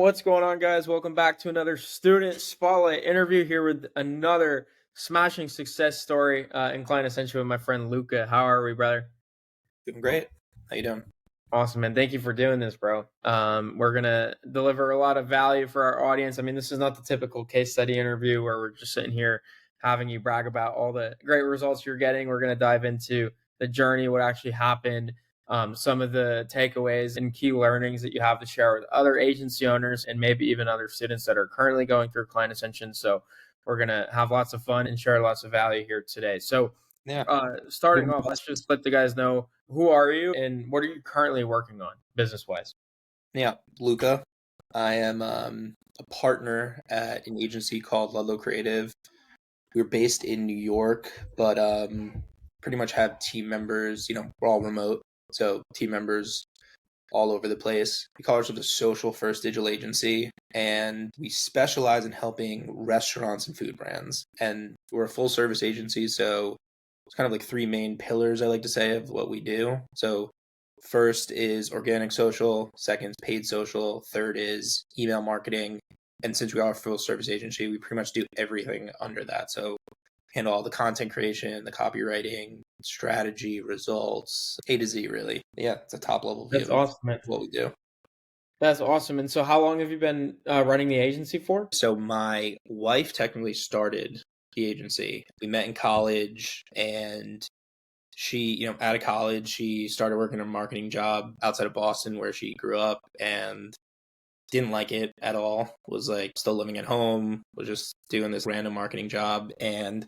What's going on, guys? Welcome back to another student spotlight interview here with another smashing success story in client Ascension with my friend Luca. How are we, brother? Doing great. How you doing? Awesome, man. Thank you for doing this, bro. We're gonna deliver a lot of value for our audience. I mean, this is not the typical case study interview where we're just sitting here having you brag about all the great results you're getting. We're gonna dive into the journey, what actually happened, some of the takeaways and key learnings that you have to share with other agency owners and maybe even other students that are currently going through client Ascension. So we're gonna have lots of fun and share lots of value here today. So Yeah. starting off, let's just let the guys know, who are you and what are you currently working on business-wise? Yeah. Luca. I am a partner at an agency called Ludlow Creative. We're based in New York, but pretty much have team members, we're all remote. So team members all over the place. We call ourselves a social first digital agency, and we specialize in helping restaurants and food brands. And we're a full service agency, so it's kind of like three main pillars, I like to say, of what we do. So first is organic social, second is paid social, third is email marketing. And since we are a full service agency, we pretty much do everything under that. So handle all the content creation, the copywriting, strategy, results, A to Z, really. Yeah, it's a top level view That's of awesome, man. what we do. That's awesome. And so how long have you been running the agency for? So my wife technically started the agency. We met in college, and she, out of college, she started working a marketing job outside of Boston where she grew up and didn't like it at all. Was like still living at home, was just doing this random marketing job. And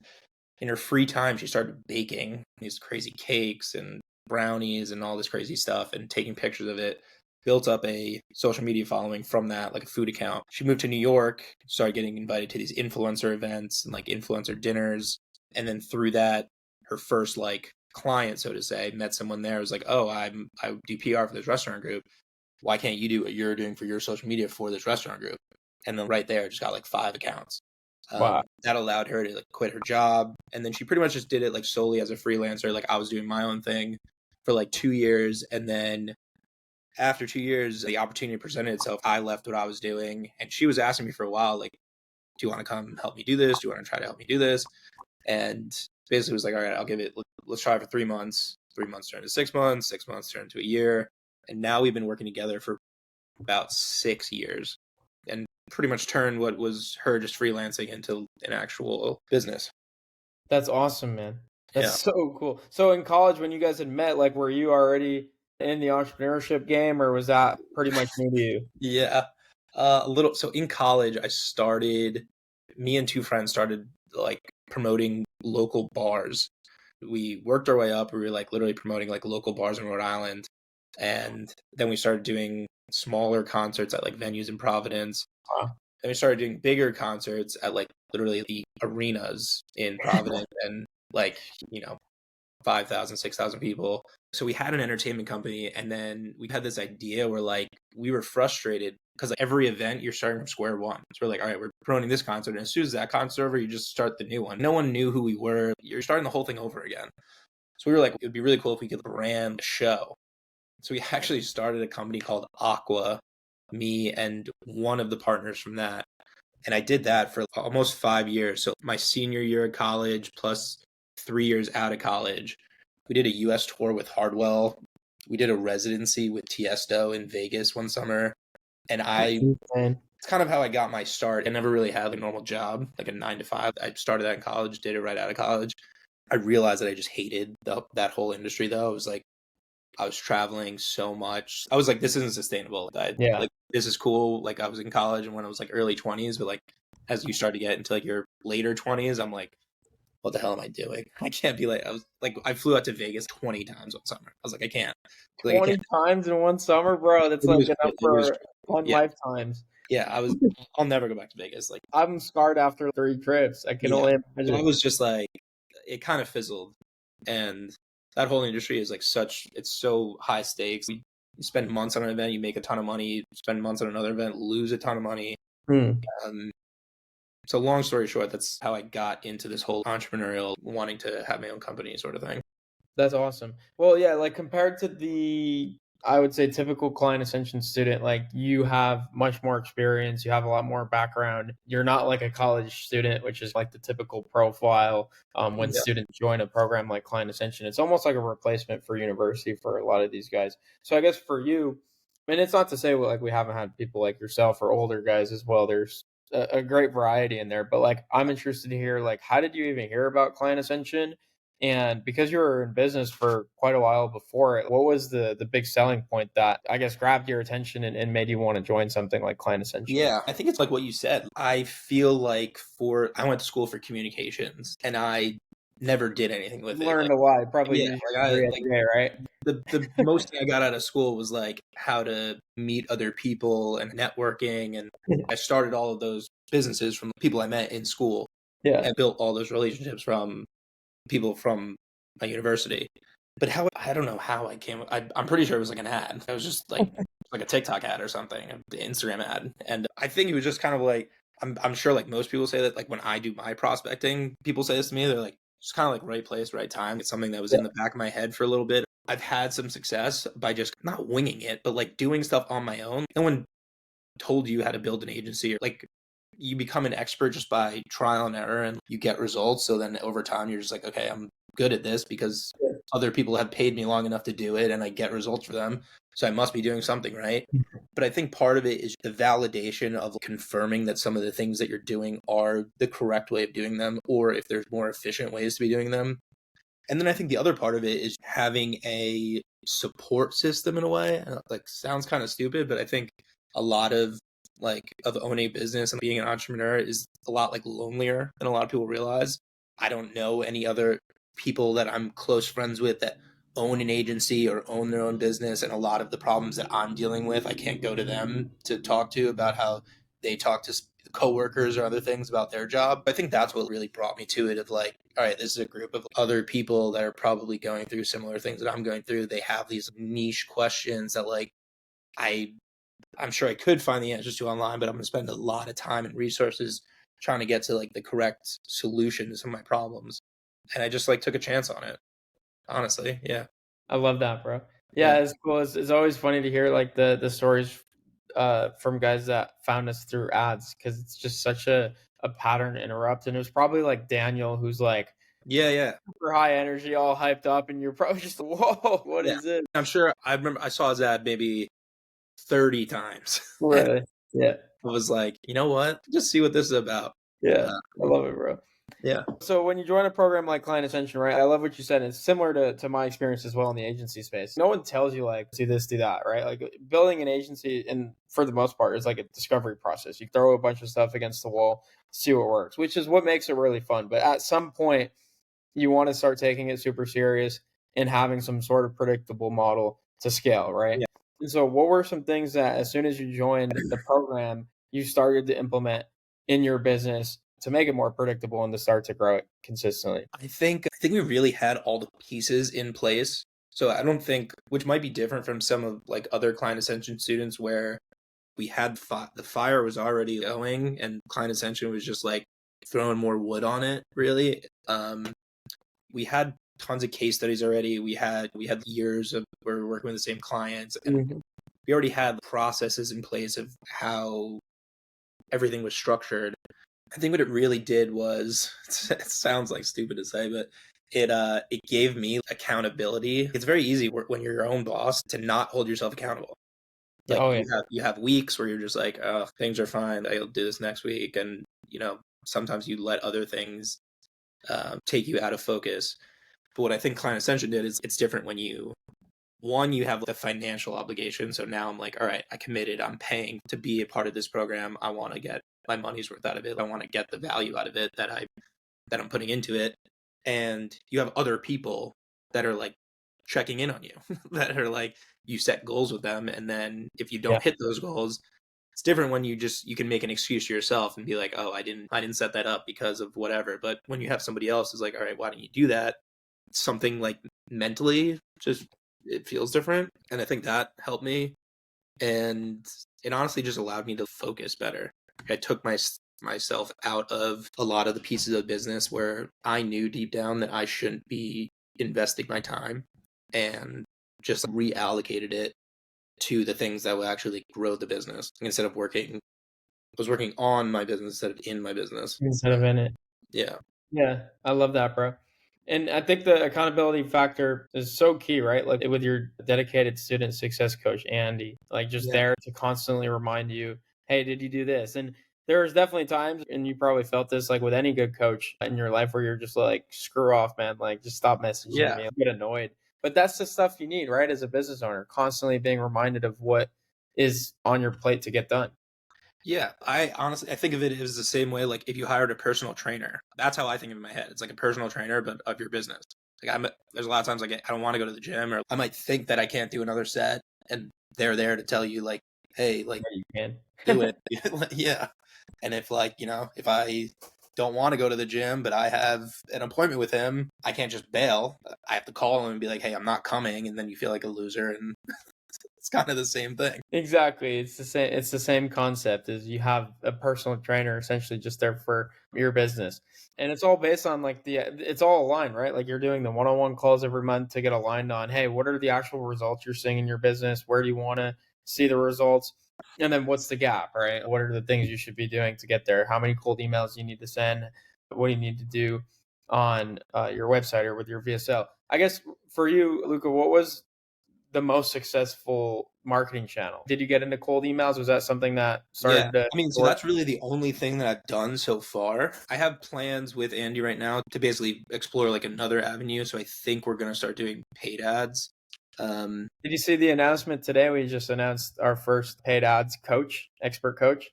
in her free time, she started baking these crazy cakes and brownies and all this crazy stuff and taking pictures of it. Built up a social media following from that, like a food account. She moved to New York, started getting invited to these influencer events and like influencer dinners. And then through that, her first like client, so to say, met someone there. Was like, oh, I do PR for this restaurant group. Why can't you do what you're doing for your social media for this restaurant group? And then right there, just got like 5 accounts. Wow. That allowed her to like quit her job. And then she pretty much just did it like solely as a freelancer. Like I was doing my own thing for like 2 years. And then after 2 years, the opportunity presented itself. I left what I was doing. And she was asking me for a while, like, do you want to come help me do this? Do you want to try to help me do this? And basically was like, all right, I'll give it, let's try it for 3 months. 3 months turned to 6 months, 6 months turned to a year. And now we've been working together for about 6 years and pretty much turned what was her just freelancing into an actual business. That's awesome, man. That's so cool. So in college, when you guys had met, like, were you already in the entrepreneurship game or was that pretty much new to you? Yeah. A little. So in college, me and 2 friends started like promoting local bars. We worked our way up. We were like literally promoting like local bars in Rhode Island. And then we started doing smaller concerts at like venues in Providence. Wow. Then we started doing bigger concerts at like literally the arenas in Providence and like, 5,000, 6,000 people. So we had an entertainment company, and then we had this idea where like we were frustrated because every event you're starting from square one. So we're like, all right, we're promoting this concert, and as soon as that concert's over, you just start the new one. No one knew who we were. You're starting the whole thing over again. So we were like, it would be really cool if we could brand a show. So we actually started a company called Aqua, me and one of the partners from that. And I did that for almost 5 years. So my senior year of college plus 3 years out of college, we did a US tour with Hardwell. We did a residency with Tiesto in Vegas one summer. And it's kind of how I got my start. I never really had a normal job, like a 9 to 5. I started that in college, did it right out of college. I realized that I just hated that whole industry though. I was like, I was traveling so much. I was like, this isn't sustainable. Yeah. Like, this is cool. Like, I was in college and when I was like early 20s, but like, as you start to get into like your later 20s, I'm like, what the hell am I doing? I can't be like, I flew out to Vegas 20 times one summer. I was like, I can't. Like, 20 times in one summer, bro. That's like enough for 10 lifetimes. Yeah, I'll never go back to Vegas. Like, I'm scarred after 3 trips. I can only imagine. I was just like, it kind of fizzled. And that whole industry is like it's so high stakes. You spend months on an event, you make a ton of money. Spend months on another event, lose a ton of money. So long story short, that's how I got into this whole entrepreneurial, wanting to have my own company sort of thing. That's awesome. Well, yeah, like compared to the I would say typical client Ascension student, like you have much more experience, you have a lot more background. You're not like a college student, which is like the typical profile when Yeah. students join a program like client Ascension. It's almost like a replacement for university for a lot of these guys. So I guess for you, and it's not to say like we haven't had people like yourself or older guys as well. There's a great variety in there, but like I'm interested to hear like how did you even hear about client Ascension? And because you were in business for quite a while before it, what was the big selling point that I guess grabbed your attention and made you want to join something like Client Ascension? Yeah, I think it's like what you said. I feel like I went to school for communications and I never did anything with it. Learned Like, a lot. Probably yeah, use like your I degree like every day, right? the most thing I got out of school was like how to meet other people and networking, and I started all of those businesses from people I met in school Yeah. and built all those relationships from people from my university. But how I don't know how I came. I'm pretty sure it was like an ad. It was just like a TikTok ad or something, an Instagram ad, and I think it was just kind of like I'm sure like most people say that like when I do my prospecting, people say this to me. They're like just kind of like right place, right time. It's something that was Yeah. in the back of my head for a little bit. I've had some success by just not winging it, but like doing stuff on my own. No one told you how to build an agency, or like you become an expert just by trial and error and you get results. So then over time you're just like, okay, I'm good at this because Yeah. other people have paid me long enough to do it and I get results for them. So I must be doing something right. But I think part of it is the validation of confirming that some of the things that you're doing are the correct way of doing them, or if there's more efficient ways to be doing them. And then I think the other part of it is having a support system in a way. Like sounds kind of stupid, but I think a lot of owning a business and being an entrepreneur is a lot like lonelier than a lot of people realize. I don't know any other people that I'm close friends with that own an agency or own their own business, and a lot of the problems that I'm dealing with, I can't go to them to talk to about how they talk to coworkers or other things about their job. I think that's what really brought me to it, of like, all right, this is a group of other people that are probably going through similar things that I'm going through. They have these niche questions that like I I'm sure I could find the answers to online, but I'm going to spend a lot of time and resources trying to get to like the correct solution to some of my problems. And I just like took a chance on it. Honestly, yeah. I love that, bro. Yeah, Yeah. it's cool. It's always funny to hear like the stories from guys that found us through ads because it's just such a pattern to interrupt. And it was probably like Daniel who's like Yeah, yeah. super high energy, all hyped up, and you're probably just whoa, what Yeah. is it? I'm sure I remember I saw his ad maybe 30 times. And Really? Yeah. I was like, you know what? Just see what this is about. Yeah. Uh, I love it, bro. yeah. So when you join a program like Client Ascension, right? I love what you said. It's similar to my experience as well in the agency space. No one tells you like do this, do that, right? Like building an agency, and for the most part, is like a discovery process. You throw a bunch of stuff against the wall, see what works, which is what makes it really fun. But at some point, you want to start taking it super serious and having some sort of predictable model to scale, right? Yeah. And so, what were some things that as soon as you joined the program, you started to implement in your business to make it more predictable and to start to grow it consistently? I think we really had all the pieces in place. So I don't think, which might be different from some of like other client ascension students where we had the fire was already going and client ascension was just like throwing more wood on it really. We had tons of case studies already. We had years of where we were working with the same clients, and Mhm. we already had processes in place of how everything was structured. I think what it really did was it sounds like stupid to say, but it gave me accountability. It's very easy when you're your own boss to not hold yourself accountable. Yeah, Like oh yeah, you have weeks where you're just like, oh, things are fine. I'll do this next week, and sometimes you let other things take you out of focus. But what I think Client Ascension did is it's different when you have the financial obligation. So now I'm like, all right, I committed. I'm paying to be a part of this program. I want to get my money's worth out of it. I want to get the value out of it that I'm putting into it. And you have other people that are like checking in on you, that are like you set goals with them, and then if you yeah, don't hit those goals, it's different when you can make an excuse to yourself and be like, oh, I didn't set that up because of whatever. But when you have somebody else who's like, all right, why don't you do that? Something like mentally just it feels different, and I think that helped me, and it honestly just allowed me to focus better. I took myself out of a lot of the pieces of business where I knew deep down that I shouldn't be investing my time, and just reallocated it to the things that would actually like, grow the business instead of I was working on my business instead of in my business. instead of in it. Yeah. Yeah, I love that, bro. And I think the accountability factor is so key, right? Like with your dedicated student success coach, Andy, like just Yeah. there to constantly remind you, hey, did you do this? And there's definitely times, and you probably felt this like with any good coach in your life where you're just like, screw off, man. Like, just stop messaging Yeah. me. I get annoyed. But that's the stuff you need, right? As a business owner, constantly being reminded of what is on your plate to get done. Yeah, I honestly I think of it as the same way like if you hired a personal trainer. That's how I think of it in my head. It's like a personal trainer but of your business. Like there's a lot of times like I don't want to go to the gym or I might think that I can't do another set and they're there to tell you like, "Hey, like Yeah, you can. do it." Yeah. And if like, if I don't want to go to the gym but I have an appointment with him, I can't just bail. I have to call him and be like, "Hey, I'm not coming." And then you feel like a loser and it's kind of the same thing. Exactly. It's the same concept as you have a personal trainer essentially just there for your business. And it's all based on like it's all aligned, right? Like you're doing the one-on-one calls every month to get aligned on, hey, what are the actual results you're seeing in your business? Where do you want to see the results? And then what's the gap, right? What are the things you should be doing to get there? How many cold emails you need to send? What do you need to do on your website or with your VSL? I guess for you, Luca, what was the most successful marketing channel? Did you get into cold emails? Was that something that Yeah. started to I mean, so work? that's really the only thing that I've done so far. I have plans with Andy right now to basically explore like another avenue. So I think we're going to start doing paid ads. Did you see the announcement today? We just announced our first paid ads coach, expert coach.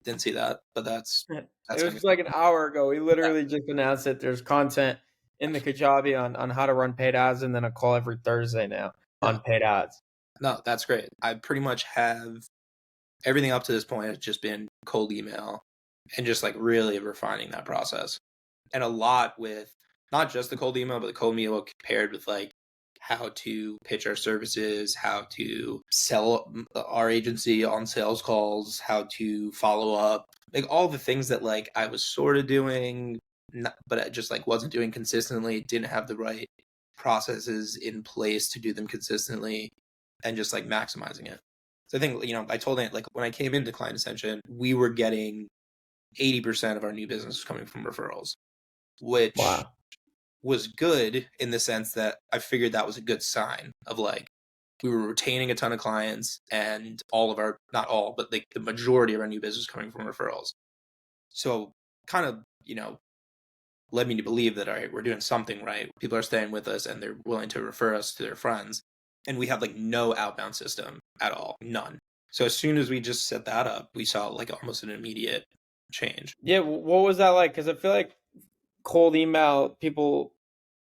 Didn't see that, but that's It was going to just like an hour ago. We literally just announced it. There's content in the Kajabi on how to run paid ads, and then a call every Thursday now yeah. on paid ads. No, that's great. I pretty much have everything up to this point has just been cold email and just like really refining that process. And a lot with not just the cold email, but the cold email paired with like how to pitch our services, how to sell our agency on sales calls, how to follow up, like all the things that like I was sort of doing, but I just like wasn't doing consistently, didn't have the right processes in place to do them consistently and just like maximizing it. So I think, I told Ant, like when I came into Client Ascension, we were getting 80% of our new business was coming from referrals, which Wow. was good in the sense that I figured that was a good sign of like we were retaining a ton of clients and all of our, not all, but like the majority of our new business coming from referrals. So kind of, led me to believe that, all right, we're doing something right. People are staying with us and they're willing to refer us to their friends. And we have like no outbound system at all, none. So as soon as we just set that up, we saw like almost an immediate change. Yeah. What was that like? Because I feel like cold email people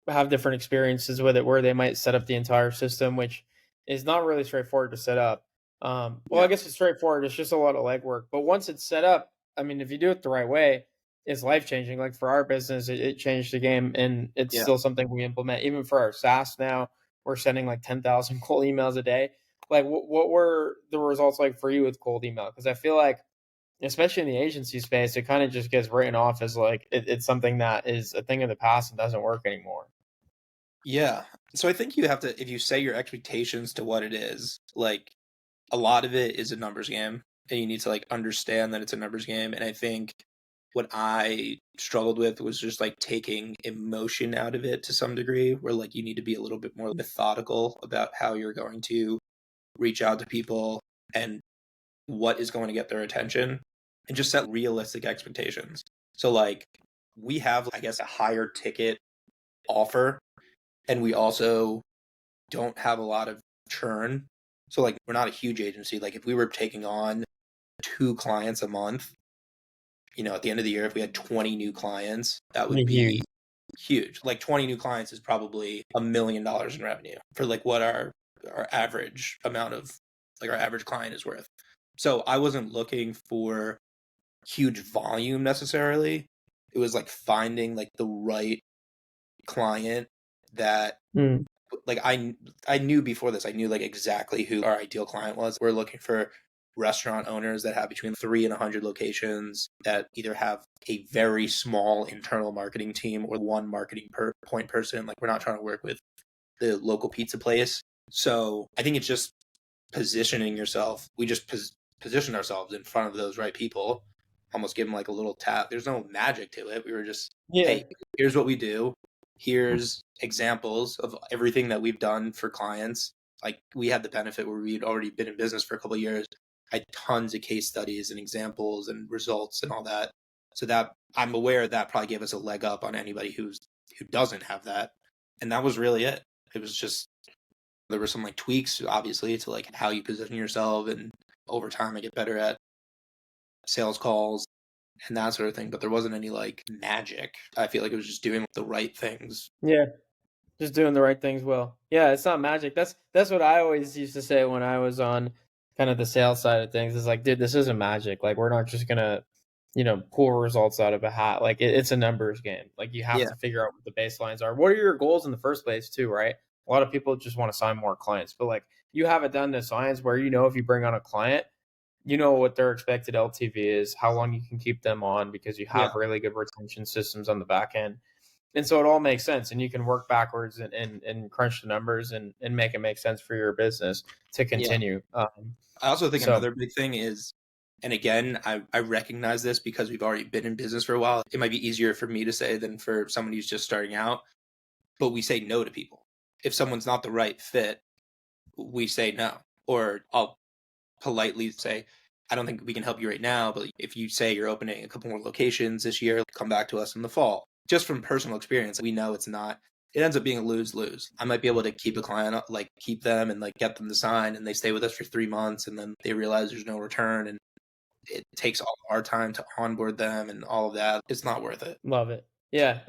have different experiences with it where they might set up the entire system, which is not really straightforward to set up. Well, I Yeah. guess it's straightforward. It's just a lot of legwork. But once it's set up, I mean, if you do it the right way, it's life changing. Like for our business, it changed the game, and it's Yeah. still something we implement. Even for our SaaS now, we're sending like 10,000 cold emails a day. Like, what were the results like for you with cold email? Because I feel like especially in the agency space, it kind of just gets written off as like it's something that is a thing of the past and doesn't work anymore. Yeah. So I think you have to, if you set your expectations to what it is, like a lot of it is a numbers game and you need to like understand that it's a numbers game. And I think what I struggled with was just like taking emotion out of it to some degree, where like you need to be a little bit more methodical about how you're going to reach out to people and what is going to get their attention and just set realistic expectations. So like we have, I guess, a higher ticket offer and we also don't have a lot of churn. So like we're not a huge agency. Like if we were taking on 2 clients a month, at the end of the year, if we had 20 new clients, that would Huge. be huge. Like 20 new clients is probably $1 million in revenue for like what our average amount of like our average client is worth. So I wasn't looking for huge volume necessarily. It was like finding like the right client that Mm. like I knew before this, I knew like exactly who our ideal client was. We're looking for restaurant owners that have between 3 and 100 locations that either have a very small internal marketing team or one marketing point person. Like we're not trying to work with the local pizza place. So I think it's just positioning yourself. We just positioned ourselves in front of those right people, almost give them like a little tap. There's no magic to it. We were just, Yeah. hey, here's what we do. Here's examples of everything that we've done for clients. Like we had the benefit where we'd already been in business for a couple of years. I had tons of case studies and examples and results and all that. So that I'm aware that probably gave us a leg up on anybody who doesn't have that. And that was really it. It was just, there were some like tweaks obviously to like how you position yourself, and over time I get better at sales calls and that sort of thing, but there wasn't any like magic. I feel like it was just doing the right things. Yeah. Just doing the right things well. Yeah, it's not magic. That's what I always used to say when I was on kind of the sales side of things. Is like, dude, this isn't magic. Like, we're not just gonna, pull results out of a hat. Like, it's a numbers game. Like, you have Yeah. to figure out what the baselines are. What are your goals in the first place, too? Right? A lot of people just want to sign more clients, but like, you have it done to science where if you bring on a client, you know what their expected LTV is, how long you can keep them on because you Yeah. have really good retention systems on the back end. And so it all makes sense, and you can work backwards and crunch the numbers and make it make sense for your business to Yeah. continue. I also think So another big thing is, and again, I recognize this because we've already been in business for a while. It might be easier for me to say than for someone who's just starting out, but we say no to people. If someone's not the right fit, we say no. Or I'll politely say, I don't think we can help you right now, but if you say you're opening a couple more locations this year, come back to us in the fall. Just from personal experience, we know it's not, it ends up being a lose-lose. I might be able to keep a client, like keep them and like get them to sign, and they stay with us for 3 months, and then they realize there's no return, and it takes all our time to onboard them and all of that. It's not worth it. love it. Yeah,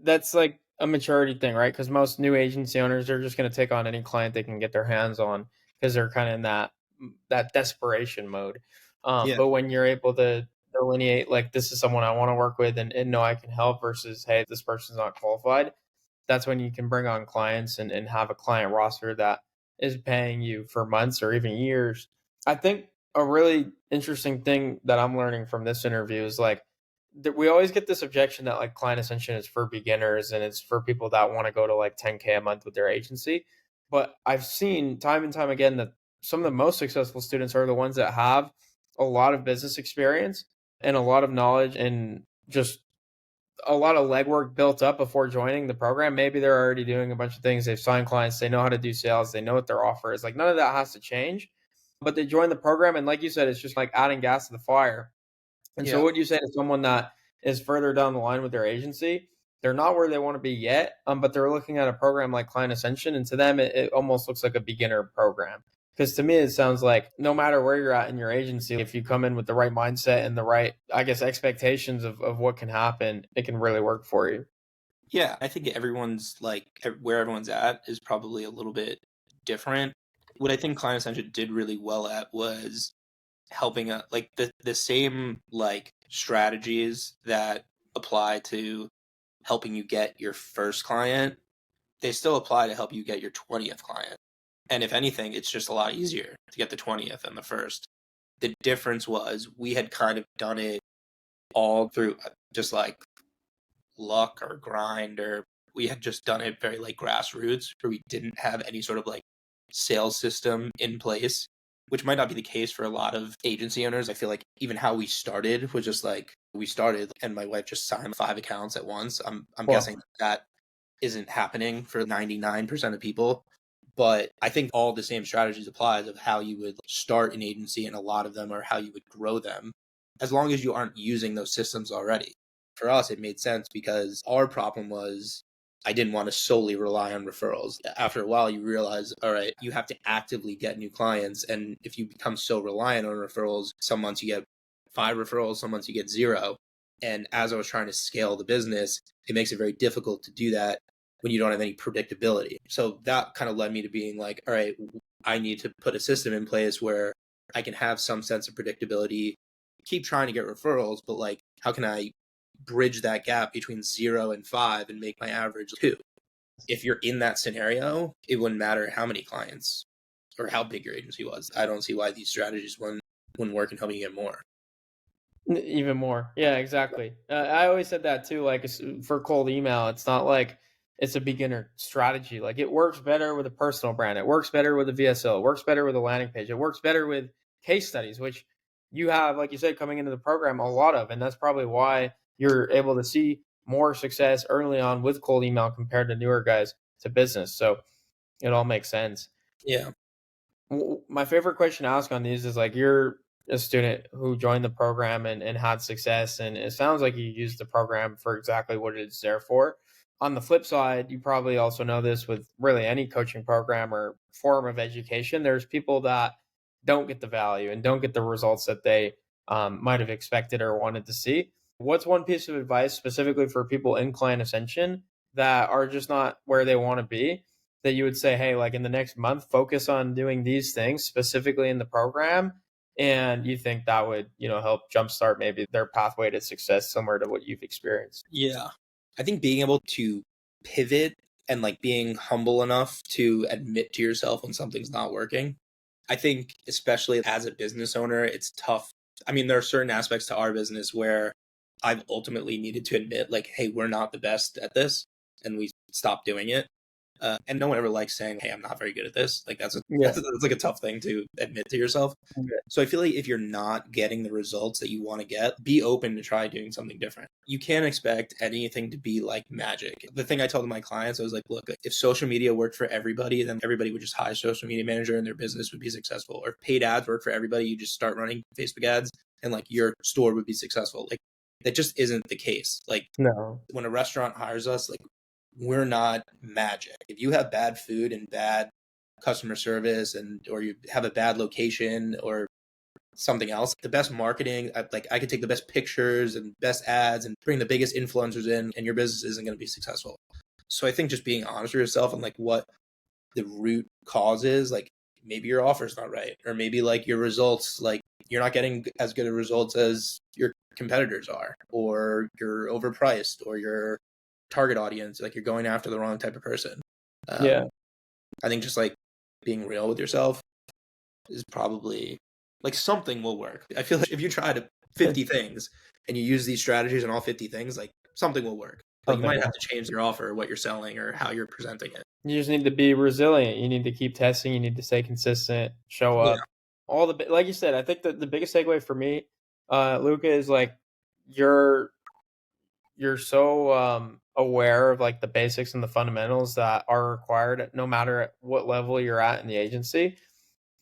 that's like a maturity thing, right? Because most new agency owners are just going to take on any client they can get their hands on because they're kind of in that desperation mode. Yeah. But when you're able to delineate, like, this is someone I want to work with and know I can help versus, hey, this person's not qualified, that's when you can bring on clients and have a client roster that is paying you for months or even years. I think a really interesting thing that I'm learning from this interview is like that we always get this objection that like client ascension is for beginners and it's for people that want to go to like 10K a month with their agency. But I've seen time and time again that some of the most successful students are the ones that have a lot of business experience and a lot of knowledge and just a lot of legwork built up before joining the program. Maybe they're already doing a bunch of things. They've signed clients. They know how to do sales. They know what their offer is. Like, none of that has to change. But they join the program, and like you said, it's just like adding gas to the fire. And so, Yeah. what you say to someone that is further down the line with their agency, they're not where they want to be yet, but they're looking at a program like Client Ascension, and to them, it almost looks like a beginner program. Because to me, it sounds like no matter where you're at in your agency, if you come in with the right mindset and the right, I guess, expectations of what can happen, it can really work for you. Yeah. I think everyone's like, where everyone's at is probably a little bit different. What I think Client Ascension did really well at was helping like the same like strategies that apply to helping you get your first client, they still apply to help you get your 20th client. And if anything, it's just a lot easier to get the 20th than the first. The difference was we had kind of done it all through just like luck or grind, or we had just done it very like grassroots where we didn't have any sort of like sales system in place, which might not be the case for a lot of agency owners. I feel like even how we started was just like we started and my wife just signed 5 accounts at once. I'm Well, guessing that isn't happening for 99% of people. But I think all the same strategies applies of how you would start an agency, and a lot of them are how you would grow them, as long as you aren't using those systems already. For us, it made sense because our problem was I didn't want to solely rely on referrals. After a while, you realize, all right, you have to actively get new clients. And if you become so reliant on referrals, some months you get 5 referrals, some months you get 0. And as I was trying to scale the business, it makes it very difficult to do that when you don't have any predictability. So that kind of led me to being like, all right, I need to put a system in place where I can have some sense of predictability, keep trying to get referrals, but like, how can I bridge that gap between 0 and 5 and make my average 2? If you're in that scenario, it wouldn't matter how many clients or how big your agency was. I don't see why these strategies wouldn't work and helping you get more. even more. Yeah, exactly. I always said that too. Like, for cold email, it's not like it's a beginner strategy. Like it works better with a personal brand. It works better with a VSL. It works better with a landing page. It works better with case studies, which you have, like you said, coming into the program a lot of. And that's probably why you're able to see more success early on with cold email compared to newer guys to business. So it all makes sense. Yeah. My favorite question to ask on these is like, you're a student who joined the program and had success, and it sounds like you used the program for exactly what it's there for. On the flip side, you probably also know this with really any coaching program or form of education. There's people that don't get the value and don't get the results that they might have expected or wanted to see. What's one piece of advice specifically for people in client ascension that are just not where they want to be, that you would say, hey, like in the next month, focus on doing these things specifically in the program, and you think that would, help jumpstart maybe their pathway to success similar to what you've experienced? Yeah. I think being able to pivot and like being humble enough to admit to yourself when something's not working. I think especially as a business owner, it's tough. I mean, there are certain aspects to our business where I've ultimately needed to admit like, hey, we're not the best at this, and we stopped doing it. And no one ever likes saying, hey, I'm not very good at this. Like that's Yeah. that's like a tough thing to admit to yourself. Yeah. So I feel like if you're not getting the results that you want to get, be open to try doing something different. You can't expect anything to be like magic. The thing I told my clients, I was like, look, if social media worked for everybody, then everybody would just hire a social media manager and their business would be successful. Or if paid ads work for everybody, you just start running Facebook ads and like your store would be successful. Like that just isn't the case. Like No. when a restaurant hires us, like we're not magic. If you have bad food and bad customer service or you have a bad location or something else, the best marketing, like I could take the best pictures and best ads and bring the biggest influencers in, and your business isn't going to be successful. So I think just being honest with yourself and like what the root cause is, like maybe your offer's not right, or maybe like your results, like you're not getting as good of results as your competitors are, or you're overpriced, or your target audience, like you're going after the wrong type of person. Yeah. I think just like being real with yourself is probably like something will work. I feel like if you try to 50 things and you use these strategies on all 50 things, like something will work. But you Something. might have to change your offer, what you're selling, or how you're presenting it. You just need to be resilient. You need to keep testing. You need to stay consistent, show Yeah. up. All the like you said, I think that the biggest takeaway for me, Luca, is like you're you're so aware of like the basics and the fundamentals that are required no matter at what level you're at in the agency,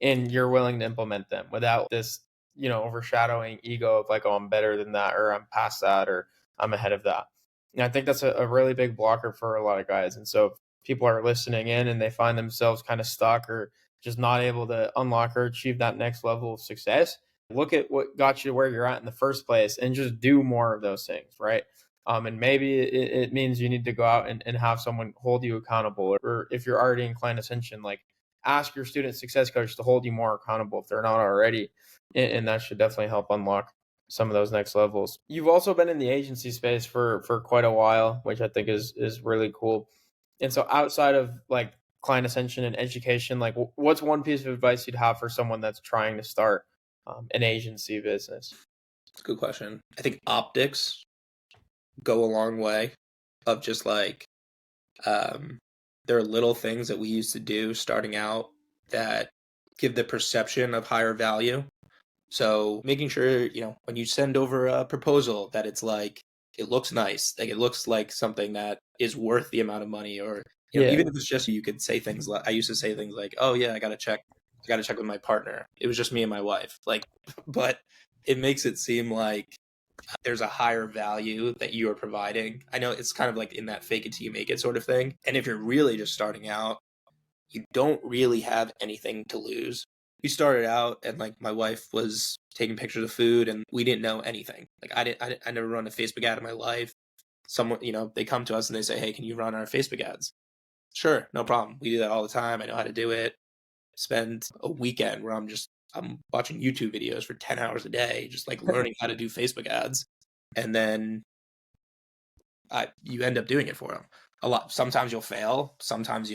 and you're willing to implement them without this, overshadowing ego of like, oh, I'm better than that, or I'm past that, or I'm ahead of that. And I think that's a really big blocker for a lot of guys. And so if people are listening in and they find themselves kind of stuck or just not able to unlock or achieve that next level of success, look at what got you to where you're at in the first place and just do more of those things, right? And maybe it means you need to go out and have someone hold you accountable, or if you're already in client ascension, like ask your student success coach to hold you more accountable if they're not already, and that should definitely help unlock some of those next levels. You've also been in the agency space for quite a while, which I think is really cool. And so outside of like client ascension and education, like what's one piece of advice you'd have for someone that's trying to start an agency business? It's a good question. I think optics go a long way of just like there are little things that we used to do starting out that give the perception of higher value. So making sure, when you send over a proposal that it's like it looks nice, like it looks like something that is worth the amount of money, or Yeah. even if it's just you could say things like I used to say things like, "Oh yeah, I got to check with my partner. It was just me and my wife." Like but it makes it seem like there's a higher value that you are providing. I know it's kind of like in that fake it till you make it sort of thing. And if you're really just starting out, you don't really have anything to lose. We started out and like my wife was taking pictures of food and we didn't know anything. Like I never run a Facebook ad in my life. Someone, they come to us and they say, "Hey, can you run our Facebook ads?" Sure, no problem. We do that all the time. I know how to do it. Spend a weekend where I'm watching YouTube videos for 10 hours a day, just like learning how to do Facebook ads. And then you end up doing it for them a lot. Sometimes you'll fail. Sometimes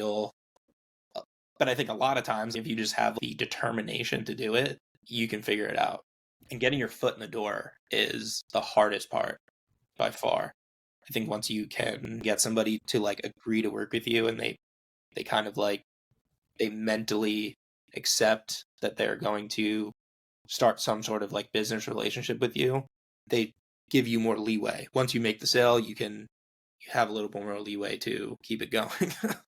but I think a lot of times if you just have the determination to do it, you can figure it out. And getting your foot in the door is the hardest part by far. I think once you can get somebody to like agree to work with you, and they kind of like they mentally accept that they're going to start some sort of like business relationship with you, they give you more leeway. Once you make the sale, you have a little bit more leeway to keep it going.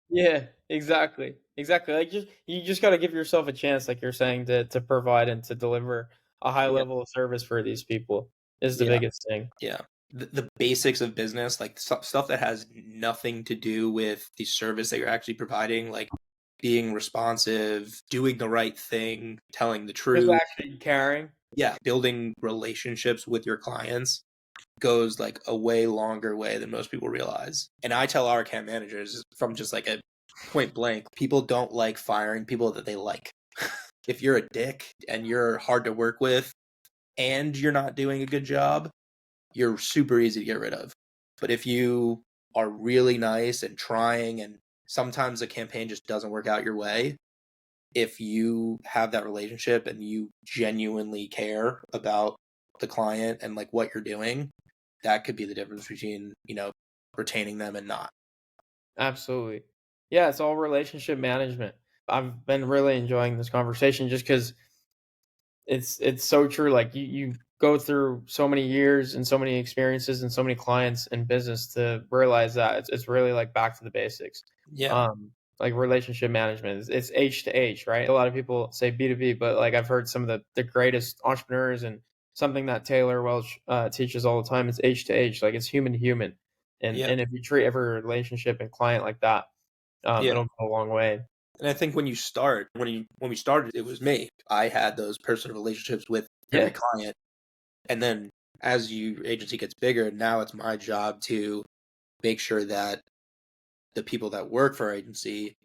Yeah, exactly. Exactly. Like you just got to give yourself a chance, like you're saying, to provide and to deliver a high Yeah. level of service for these people is the Yeah. biggest thing. Yeah. The basics of business, like stuff that has nothing to do with the service that you're actually providing, like being responsive, doing the right thing, telling the Just truth. actually caring. Yeah. Building relationships with your clients goes like a way longer way than most people realize. And I tell our account managers from just like a point blank, people don't like firing people that they like. If you're a dick and you're hard to work with and you're not doing a good job, you're super easy to get rid of. But if you are really nice and trying, and sometimes a campaign just doesn't work out your way, if you have that relationship and you genuinely care about the client and like what you're doing, that could be the difference between, retaining them and not. Absolutely. Yeah, it's all relationship management. I've been really enjoying this conversation just because it's so true. Like you go through so many years and so many experiences and so many clients in business to realize that it's really like back to the basics. Yeah. Um, like relationship management it's H to H, right? A lot of people say B2B, but like I've heard some of the greatest entrepreneurs and something that Taylor Welch teaches all the time. It's H to H, like it's human to human, Yeah. and if you treat every relationship and client like that, Yeah. it'll go a long way. And I think when we started, it was me. I had those personal relationships with every Yeah, client. And then as your agency gets bigger, now it's my job to make sure that the people that work for our agency,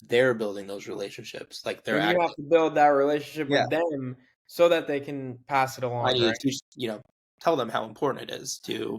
they're building those relationships. Like they're and you have actually, to build that relationship yeah. with them so that they can pass it I along, need right? to, tell them how important it is to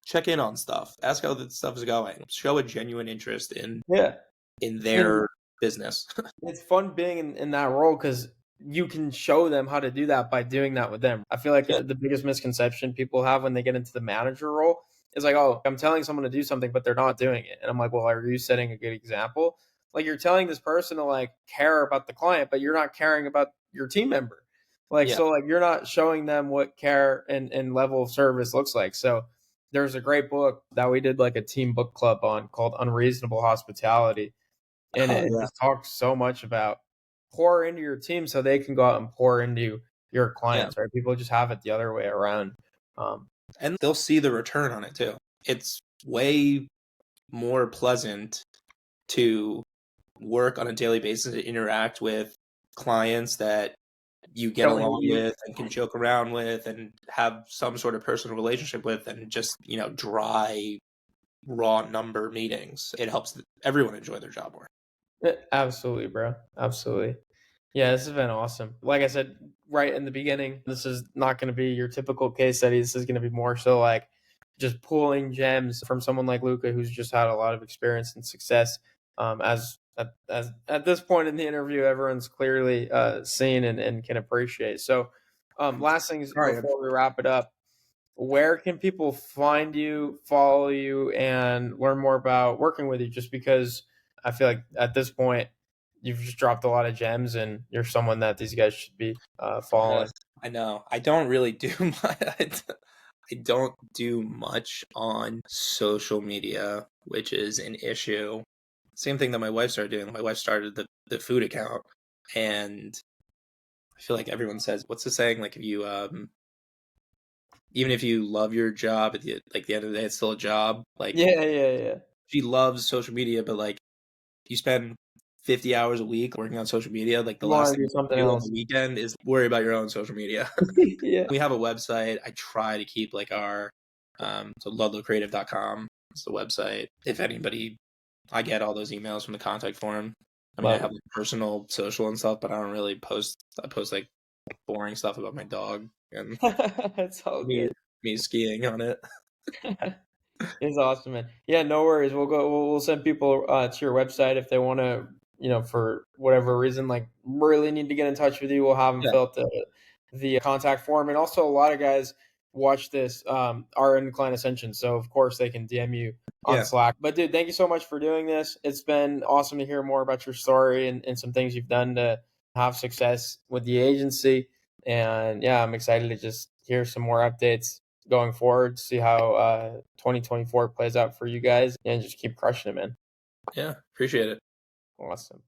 check in on stuff, ask how the stuff is going, show a genuine interest Yeah. in And their business. it's fun being in that role because you can show them how to do that by doing that with them. I feel like Yeah. the biggest misconception people have when they get into the manager role is like, oh, I'm telling someone to do something, but they're not doing it. And I'm like, well, are you setting a good example? Like you're telling this person to like care about the client, but you're not caring about your team member. Like, Yeah. so like you're not showing them what care and level of service looks like. So there's a great book that we did like a team book club on called Unreasonable Hospitality, and Oh it yeah. just talks so much about pour into your team so they can go out and pour into your Yeah. clients, right? People just have it the other way around. And they'll see the return on it too. It's way more pleasant to work on a daily basis and interact with clients that you get Don't along hate you. with and can joke around with and have some sort of personal relationship with, and just, dry, raw number meetings. It helps everyone enjoy their job more. Absolutely, bro. Absolutely. Yeah, this has been awesome. Like I said right in the beginning, this is not going to be your typical case study. This is going to be more so like just pulling gems from someone like Luca, who's just had a lot of experience and success. As at this point in the interview, everyone's clearly seen and can appreciate. So, last things All right. before we wrap it up, where can people find you, follow you, and learn more about working with you? Just because I feel like at this point, you've just dropped a lot of gems, and you're someone that these guys should be following. I know. I don't really do I don't do much on social media, which is an issue. Same thing that my wife started doing. My wife started the food account, and I feel like everyone says, what's the saying? Like if you even if you love your job at the end of the day, it's still a job. Like Yeah, yeah, yeah. she loves social media, but like you spend 50 hours a week working on social media, like the You last want to thing do something you do on the else? weekend is worry about your own social media. Yeah. We have a website. I try to keep like our so ludlowcreative.com is the website. If anybody, I get all those emails from the contact form. I mean, I Love have like, personal social and stuff, but I don't really post. I post like boring stuff about my dog and it. It's all me good. me skiing on it. It's awesome, man. Yeah, no worries. We'll send people to your website if they want to, for whatever reason, like really need to get in touch with you. We'll have them Yeah, fill out the contact form, and also a lot of guys watch this are in Client Ascension, so of course they can DM you on Slack. But dude, thank you so much for doing this. It's been awesome to hear more about your story and some things you've done to have success with the agency. And yeah, I'm excited to just hear some more updates going forward, see how 2024 plays out for you guys, and just keep crushing it, man. Yeah, appreciate it. Awesome.